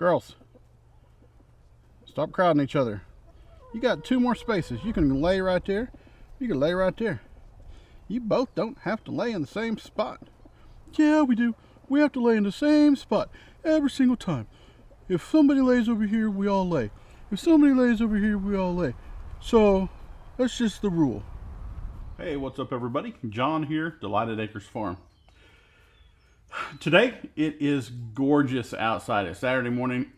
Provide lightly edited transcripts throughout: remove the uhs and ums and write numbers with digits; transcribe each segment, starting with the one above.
Girls, stop crowding each other. You got 2 more spaces. You can lay right there. You can lay right there. You both don't have to lay in the same spot. Yeah, we do. We have to lay in the same spot every single time. If somebody lays over here, we all lay. If somebody lays over here, we all lay. So, that's just the rule. Hey, what's up everybody? John here, Delighted Acres Farm. Today, it is gorgeous outside. It's Saturday morning.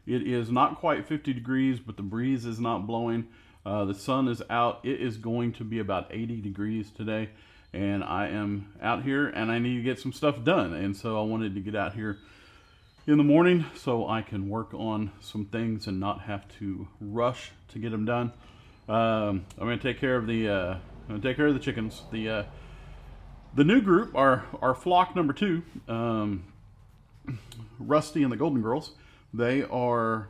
It is not quite 50 degrees, but the breeze is not blowing. The sun is out. It is going to be about 80 degrees today. And I am out here and I need to get some stuff done. And so I wanted to get out here in the morning so I can work on some things and not have to rush to get them done. I'm going to take care of the chickens. The new group, our flock number 2, Rusty and the Golden Girls, they are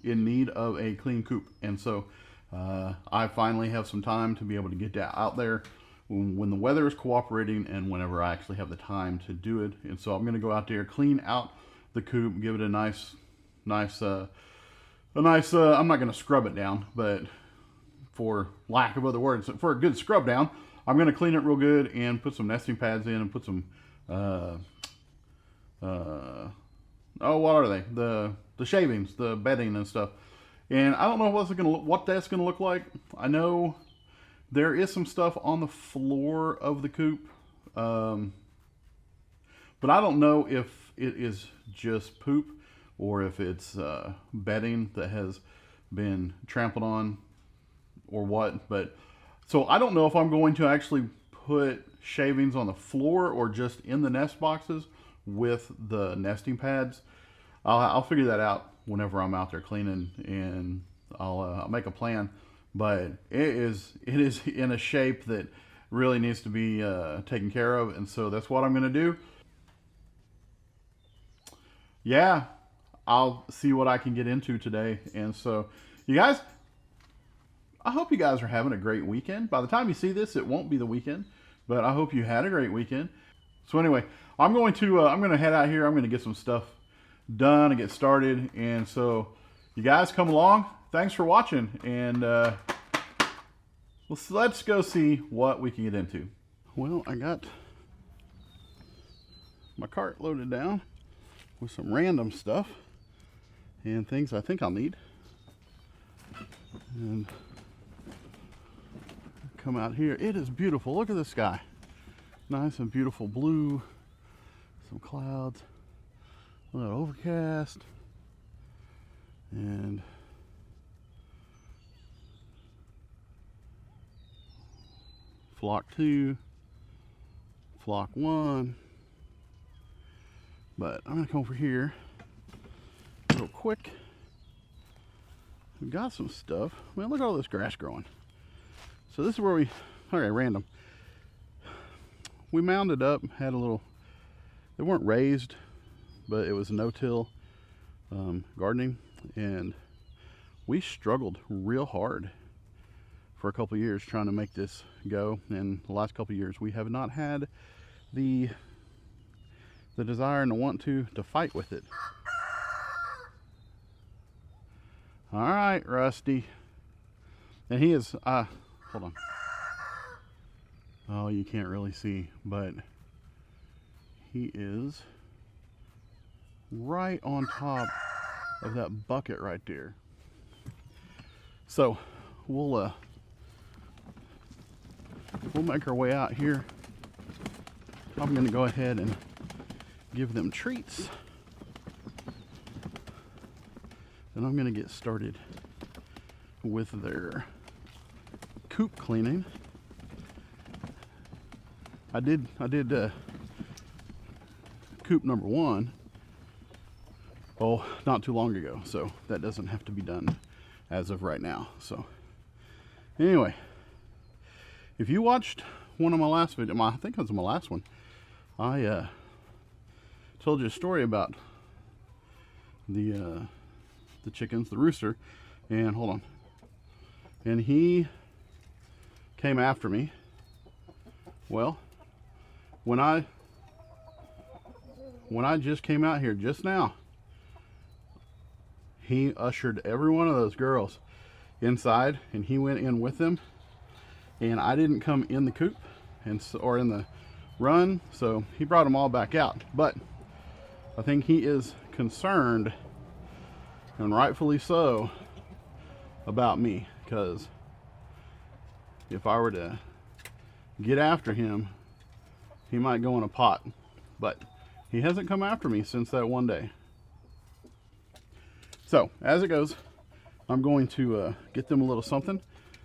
in need of a clean coop. And so I finally have some time to be able to get out there when the weather is cooperating and whenever I actually have the time to do it. And so I'm going to go out there, clean out the coop, give it a nice, I'm not going to scrub it down, but for lack of other words, for a good scrub down, I'm going to clean it real good and put some nesting pads in and put some, what are they? The shavings, the bedding and stuff. And I don't know what that's going to look like. I know there is some stuff on the floor of the coop, but I don't know if it is just poop or if it's bedding that has been trampled on or what. But so I don't know if I'm going to actually put shavings on the floor or just in the nest boxes with the nesting pads. I'll figure that out whenever I'm out there cleaning, and I'll make a plan. But it is in a shape that really needs to be taken care of, and so that's what I'm going to do. Yeah, I'll see what I can get into today. And so, you guys, I hope you guys are having a great weekend. By the time you see this, it won't be the weekend, but I hope you had a great weekend. So anyway, I'm going to head out here. I'm going to get some stuff done and get started. And so, you guys come along. Thanks for watching, and let's go see what we can get into. Well, I got my cart loaded down with some random stuff and things I think I'll need. And come out here. It is beautiful. Look at the sky. Nice and beautiful blue. Some clouds. A little overcast. And flock 2, flock 1. But I'm gonna come over here real quick. We've got some stuff. Man, look at all this grass growing. So this is where random. We mounded up, had a little, they weren't raised, but it was no-till gardening, and we struggled real hard for a couple years trying to make this go. And the last couple years we have not had the desire and the want to fight with it. All right, Rusty. And he is hold on. Oh, you can't really see, but he is right on top of that bucket right there. So we'll make our way out here. I'm going to go ahead and give them treats. And I'm going to get started with their coop cleaning. I did coop number 1 not too long ago, so that doesn't have to be done as of right now. So anyway, if you watched one of my last videos, I think it was my last one, I told you a story about the chickens, the rooster, and hold on, and he came after me. Well, when I just came out here just now, he ushered every one of those girls inside, and he went in with them, and I didn't come in the coop or in the run, so he brought them all back out. But I think he is concerned, and rightfully so, about me, because if I were to get after him, he might go in a pot. But he hasn't come after me since that one day. So as it goes, I'm going to get them a little something,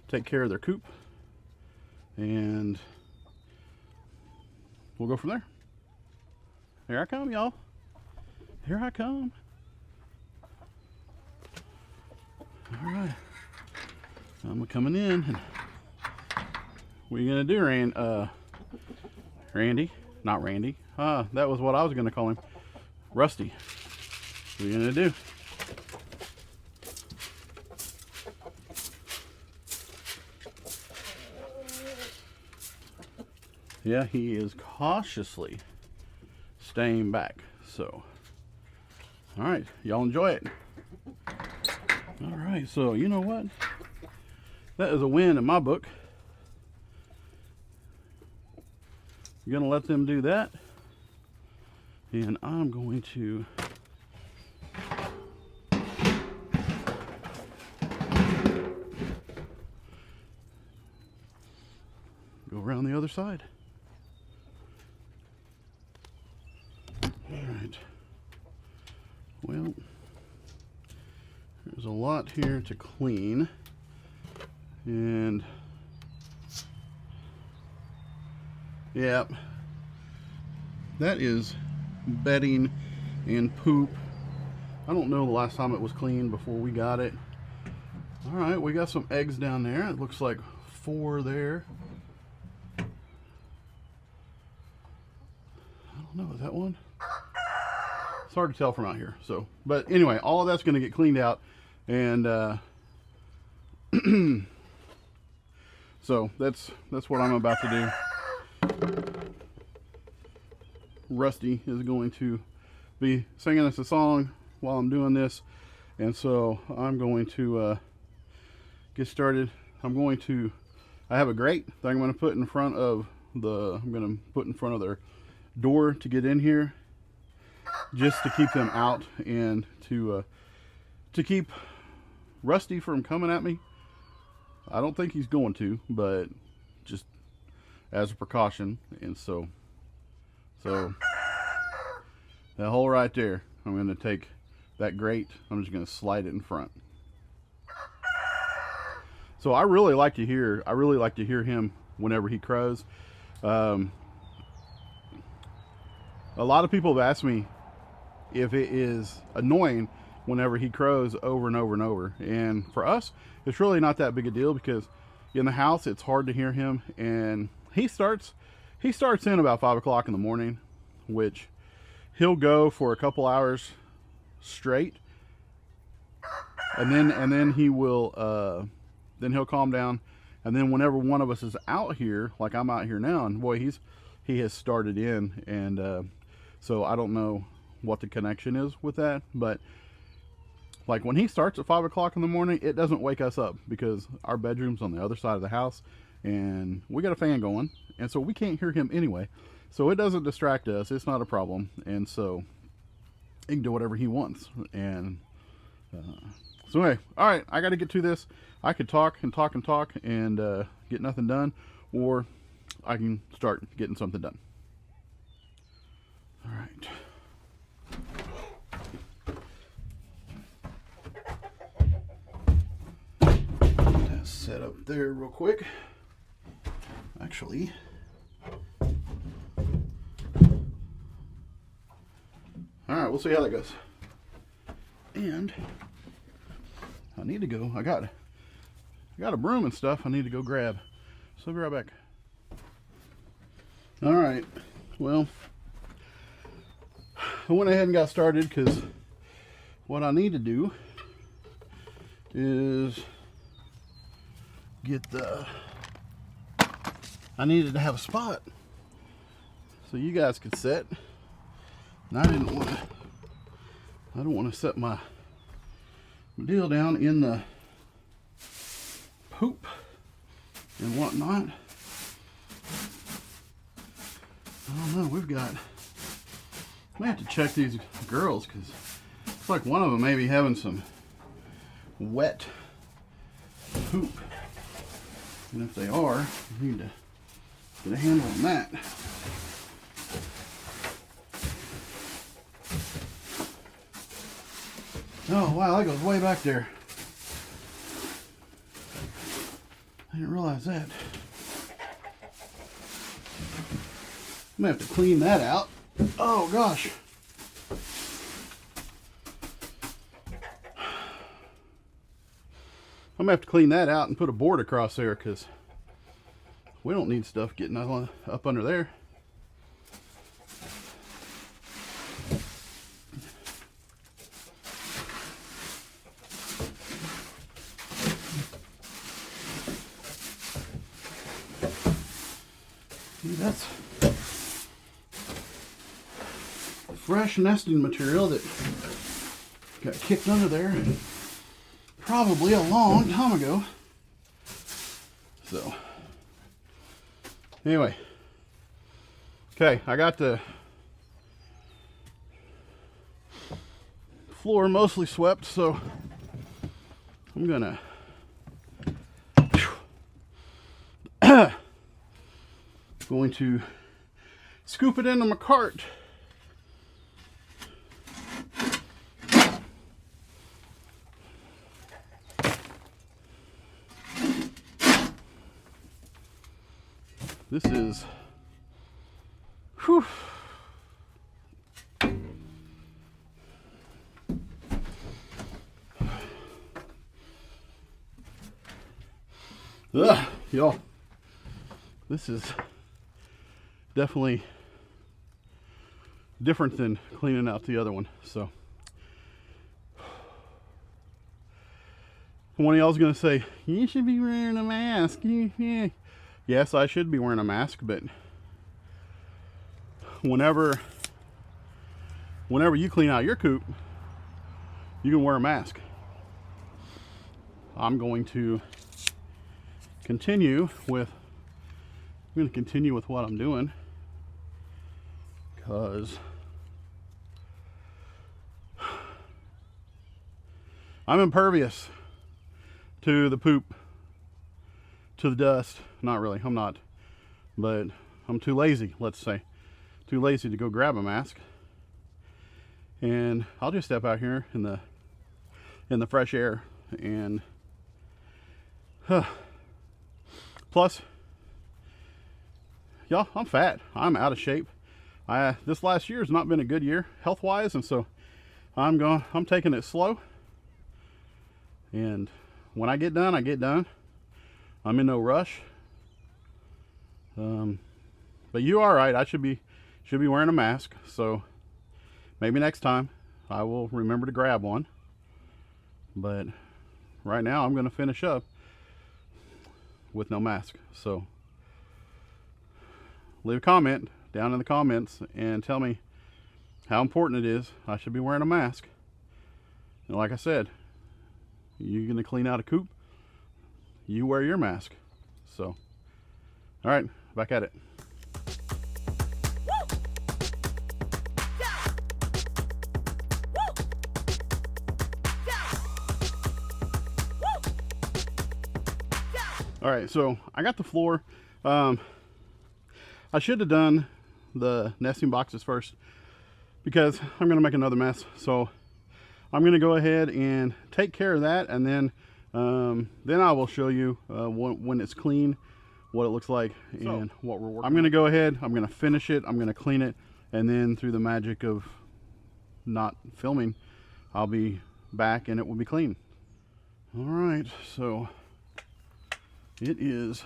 take care of their coop, and we'll go from there. Here I come, y'all. Here I come. All right, I'm coming in. What are you gonna do, Randy? Not Randy. That was what I was gonna call him. Rusty. What are you gonna do? Yeah, he is cautiously staying back. So, all right, y'all enjoy it. All right, so you know what? That is a win in my book. I'm gonna let them do that, and I'm going to go around the other side. All right. Well, there's a lot here to clean, and yeah, that is bedding and poop. I don't know the last time it was cleaned before we got it. All right, we got some eggs down there. It looks like 4 there. I don't know, is that one? It's hard to tell from out here. So, but anyway, all of that's going to get cleaned out, and so that's what I'm about to do. Rusty is going to be singing us a song while I'm doing this, and so I'm going to get started. I have a grate that I'm going to put in front of their door to get in here, just to keep them out, and to keep Rusty from coming at me. I don't think he's going to, but just as a precaution. And so that hole right there, I'm going to take that grate, I'm just going to slide it in front. So I really like to hear him whenever he crows. A lot of people have asked me if it is annoying whenever he crows over and over and over. And for us, it's really not that big a deal, because in the house it's hard to hear him, and he starts in about 5 o'clock in the morning, which he'll go for a couple hours straight, and then he will then he'll calm down, and then whenever one of us is out here, like I'm out here now, and boy, he has started in, and so I don't know what the connection is with that, but like when he starts at 5 o'clock in the morning, it doesn't wake us up, because our bedroom's on the other side of the house, and we got a fan going, and so we can't hear him anyway. So it doesn't distract us. It's not a problem. And so he can do whatever he wants. And so anyway, all right, I got to get to this. I could talk and talk and talk and get nothing done, or I can start getting something done. All right. Set up there real quick. Actually, all right, we'll see how that goes. And I need to go. I got a broom and stuff I need to go grab. So I'll be right back. All right. Well, I went ahead and got started, because what I need to do is I needed to have a spot so you guys could sit. And I don't want to set my deal down in the poop and whatnot. I don't know, we've got, I may have to check these girls because it's like one of them may be having some wet poop. And if they are, we need to get a handle on that. Oh wow, that goes way back there. I didn't realize that. I'm gonna have to clean that out. Oh gosh. I'm gonna have to clean that out and put a board across there because we don't need stuff getting up under there. That's fresh nesting material that got kicked under there probably a long time ago. So anyway, okay, I got the floor mostly swept, so I'm gonna going to scoop it into my cart. This is, whew. Ugh, y'all, this is definitely different than cleaning out the other one. So one of y'all's gonna say, you should be wearing a mask. Yeah. Yes, I should be wearing a mask, but whenever you clean out your coop, you can wear a mask. I'm going to continue with what I'm doing because I'm impervious to the poop, to the dust. Not really, I'm not, but I'm too lazy, let's say. Too lazy to go grab a mask. And I'll just step out here in the fresh air and plus, y'all, I'm fat. I'm out of shape. This last year has not been a good year health-wise, and so I'm taking it slow. And when I get done, I get done. I'm in no rush. But you are right. I should be wearing a mask. So maybe next time I will remember to grab one. But right now I'm going to finish up with no mask. So leave a comment down in the comments and tell me how important it is I should be wearing a mask. And like I said, you're going to clean out a coop, you wear your mask. So, all right, back at it. All right, so I got the floor. I should have done the nesting boxes first because I'm gonna make another mess. So I'm gonna go ahead and take care of that, and then I will show you when it's clean, what it looks like and what we're working on. I'm gonna go ahead, I'm gonna finish it, I'm gonna clean it, and then through the magic of not filming, I'll be back and it will be clean. All right, so it is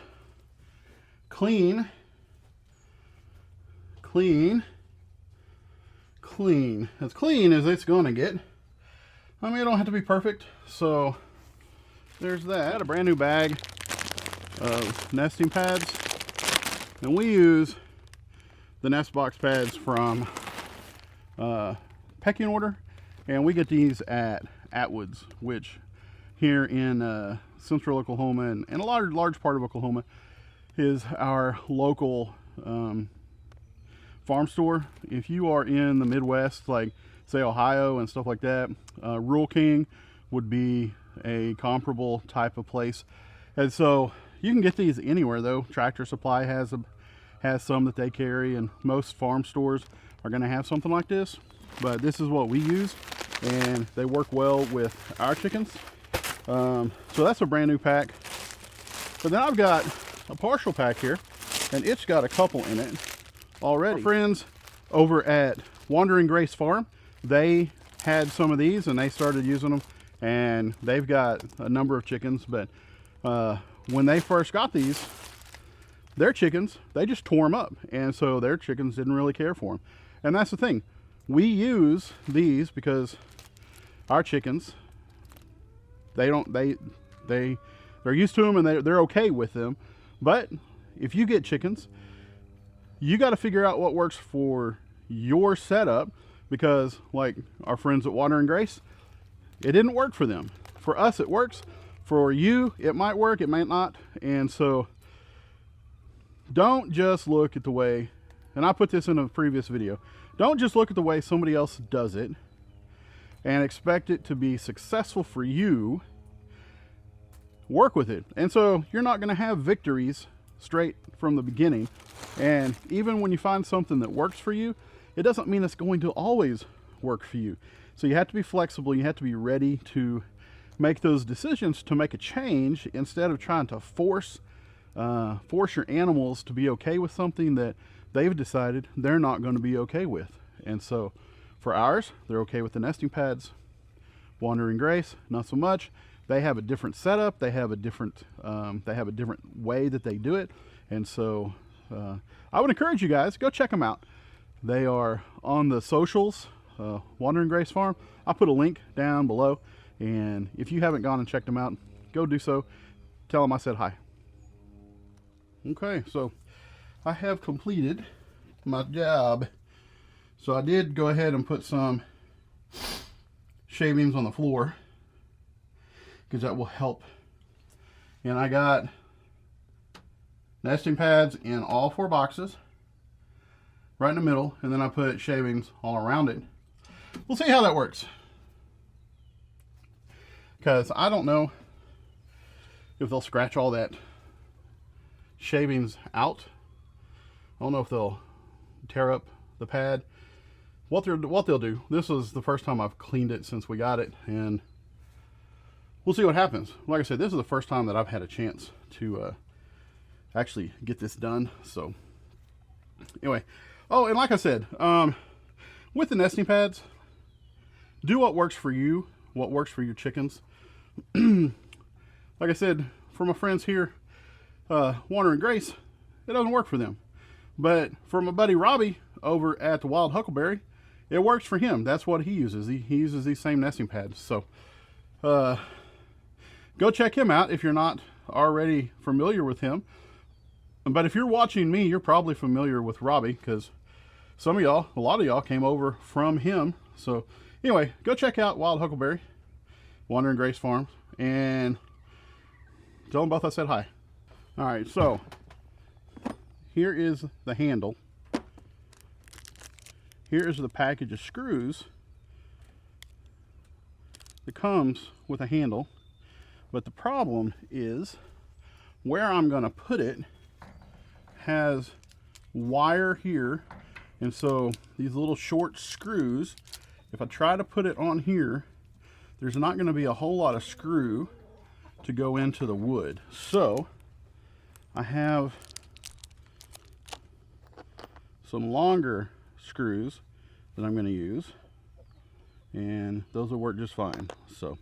clean, as clean as it's gonna get. I mean, it don't have to be perfect, so there's that. I got a brand new bag of nesting pads, and we use the nest box pads from Pecking Order, and we get these at Atwoods, which here in central Oklahoma and a large part of Oklahoma is our local farm store. If you are in the Midwest, like say Ohio and stuff like that, Rural King would be a comparable type of place. And so you can get these anywhere though. Tractor Supply has some that they carry, and most farm stores are going to have something like this. But this is what we use, and they work well with our chickens. So that's a brand new pack. But then I've got a partial pack here, and it's got a couple in it already. Our friends over at Wandering Grace Farm, they had some of these and they started using them, and they've got a number of chickens. But when they first got these, their chickens, they just tore them up, and so their chickens didn't really care for them. And that's the thing, we use these because our chickens, they're used to them and they're okay with them. But if you get chickens, you got to figure out what works for your setup, because like our friends at Water and Grace, it didn't work for them. For us, it works. For you, it might work, it might not. And so don't just look at the way, and I put this in a previous video, don't just look at the way somebody else does it and expect it to be successful for you. Work with it. And so you're not going to have victories straight from the beginning. And even when you find something that works for you, it doesn't mean it's going to always work for you. So you have to be flexible. You have to be ready to make those decisions to make a change, instead of trying to force your animals to be okay with something that they've decided they're not going to be okay with. And so for ours, they're okay with the nesting pads. Wandering Grace, not so much. They have a different setup. They have a different way that they do it. And so I would encourage you guys, go check them out. They are on the socials, Wandering Grace Farm. I'll put a link down below. And if you haven't gone and checked them out, go do so. Tell them I said hi. Okay, so I have completed my job. So I did go ahead and put some shavings on the floor, because that will help. And I got nesting pads in all 4 boxes, right in the middle, and then I put shavings all around it. We'll see how that works, because I don't know if they'll scratch all that shavings out. I don't know if they'll tear up the pad. What they'll do, this is the first time I've cleaned it since we got it, and we'll see what happens. Like I said, this is the first time that I've had a chance to actually get this done. So anyway, oh, and like I said, with the nesting pads, do what works for you, what works for your chickens. Like I said, for my friends here, Water and Grace, it doesn't work for them. But for my buddy Robbie over at the Wild Huckleberry, it works for him. That's what he uses. He uses these same nesting pads. So go check him out if you're not already familiar with him. But if you're watching me, you're probably familiar with Robbie, because some of y'all, a lot of y'all came over from him. So anyway, go check out Wild Huckleberry, Wandering Grace Farm, and tell them both I said hi. All right, so here is the handle. Here is the package of screws that comes with a handle. But the problem is where I'm going to put it has wire here. And so these little short screws, if I try to put it on here, there's not going to be a whole lot of screw to go into the wood. So I have some longer screws that I'm going to use, and those will work just fine. So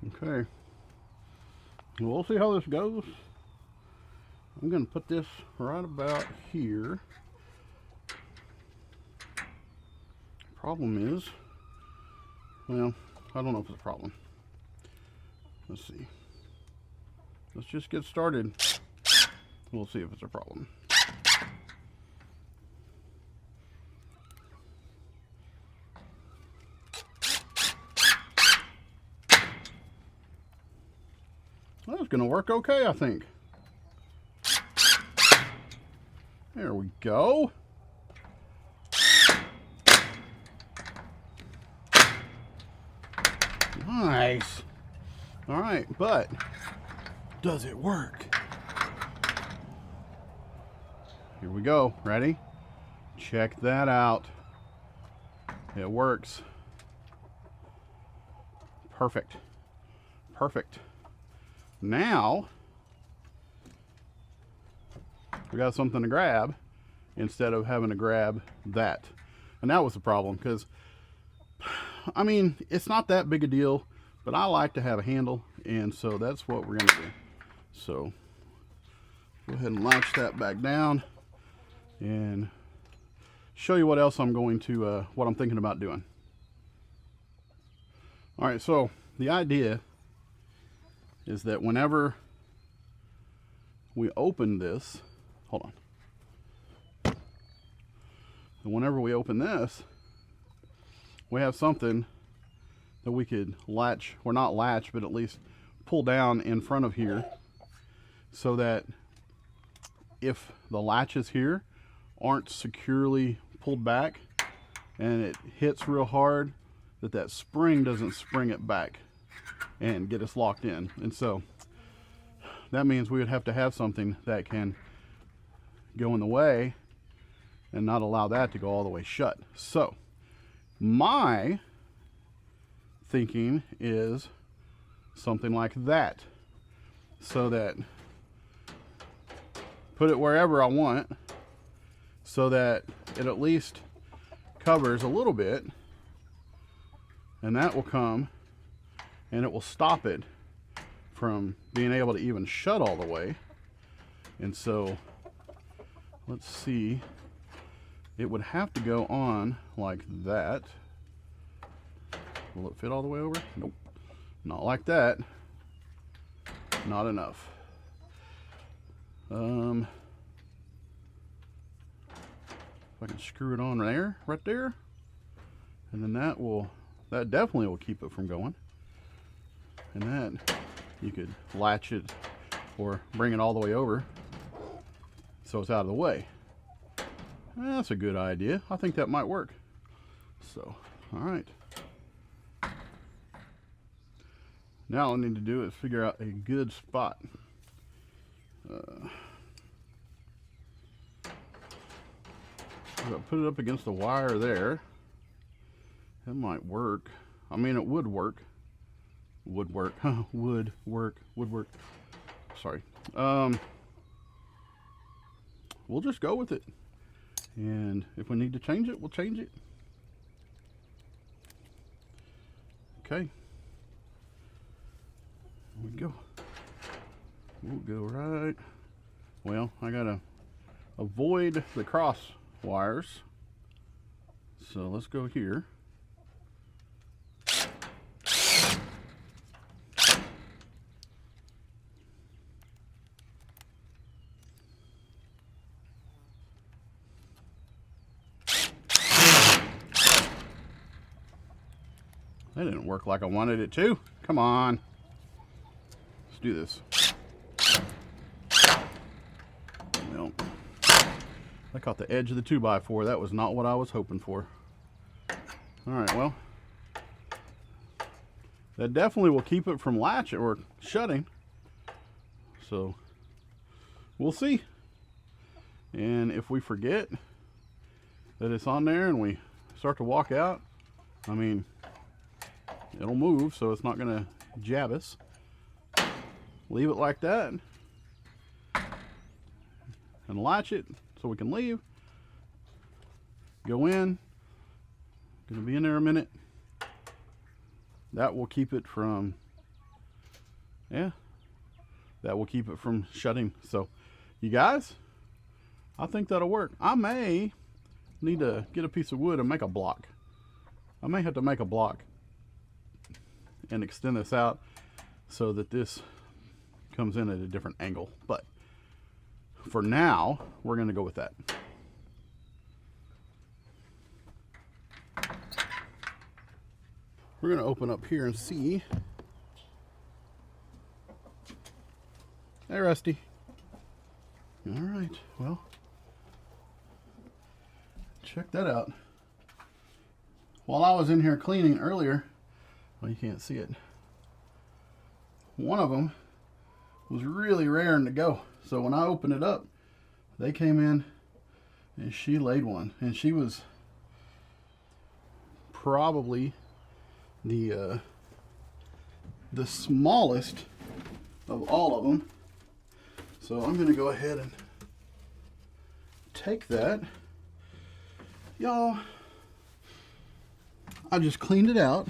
okay, we'll see how this goes. I'm going to put this right about here. Problem is, well, I don't know if it's a problem. Let's see. Let's just get started. We'll see if it's a problem. That's gonna work okay, I think. There we go. Nice. All right, but does it work? Here we go. Ready? Check that out. It works. Perfect. Perfect. Now we got something to grab instead of having to grab that. And that was the problem, because I mean, it's not that big a deal, but I like to have a handle, and so that's what we're gonna do. So go ahead and latch that back down and show you what else I'm going to what I'm thinking about doing. All right, so the idea is that whenever we open this, hold on. And whenever we open this, we have something that we could latch, or not latch, but at least pull down in front of here, so that if the latches here aren't securely pulled back and it hits real hard, that spring doesn't spring it back and get us locked in. And so that means we would have to have something that can go in the way and not allow that to go all the way shut. So my thinking is something like that, so that put it wherever I want, so that it at least covers a little bit, and that will come and it will stop it from being able to even shut all the way. And so let's see, it would have to go on like that. Will it fit all the way over? Nope, not like that. Not enough. If I can screw it on there, right there, and then that definitely will keep it from going. And then you could latch it or bring it all the way over so it's out of the way. That's a good idea. I think that might work. So, all right. Now all I need to do is figure out a good spot. I'll put it up against the wire there. That might work. I mean, it would work. Would work. Would work. Would work. Sorry. We'll just go with it. And if we need to change it, we'll change it. Okay. Here we go. We'll go right. Well, I gotta avoid the cross wires. So let's go here. That didn't work like I wanted it to. Come on. Let's do this. Well, I caught the edge of the 2x4. That was not what I was hoping for. Alright, well, that definitely will keep it from latching or shutting. So, we'll see. And if we forget that it's on there and we start to walk out, I mean, it'll move, so it's not gonna jab us. Leave it like that and latch it so we can leave. Go in. Gonna be in there a minute. That will keep it from, yeah, that will keep it from shutting. So you guys, I think that'll work. I may need to get a piece of wood and make a block. I may have to make a block and extend this out so that this comes in at a different angle. But for now, we're going to go with that. We're going to open up here and see Hey, Rusty. All right, well, check that out. While I was in here cleaning earlier, well, you can't see it, one of them was really raring to go. So when I opened it up, they came in and she laid one. And she was probably the smallest of all of them. So I'm going to go ahead and take that. Y'all, I just cleaned it out.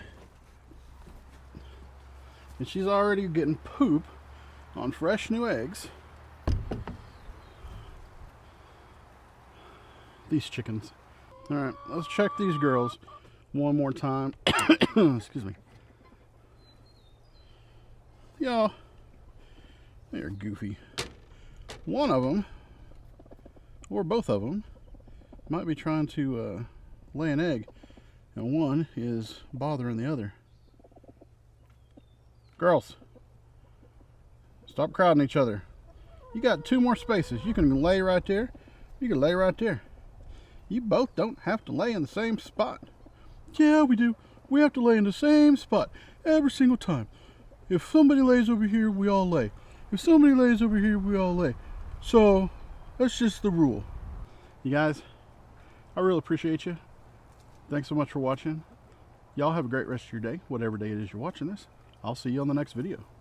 And she's already getting poop on fresh new eggs. These chickens. All right, let's check these girls one more time. Excuse me. Y'all, they're goofy. One of them, or both of them, might be trying to lay an egg, and one is bothering the other. Girls, stop crowding each other. You got 2 more spaces. You can lay right there. You can lay right there. You both don't have to lay in the same spot. Yeah, we do. We have to lay in the same spot every single time. If somebody lays over here, we all lay. If somebody lays over here, we all lay. So, that's just the rule. You guys, I really appreciate you. Thanks so much for watching. Y'all have a great rest of your day, whatever day it is you're watching this. I'll see you on the next video.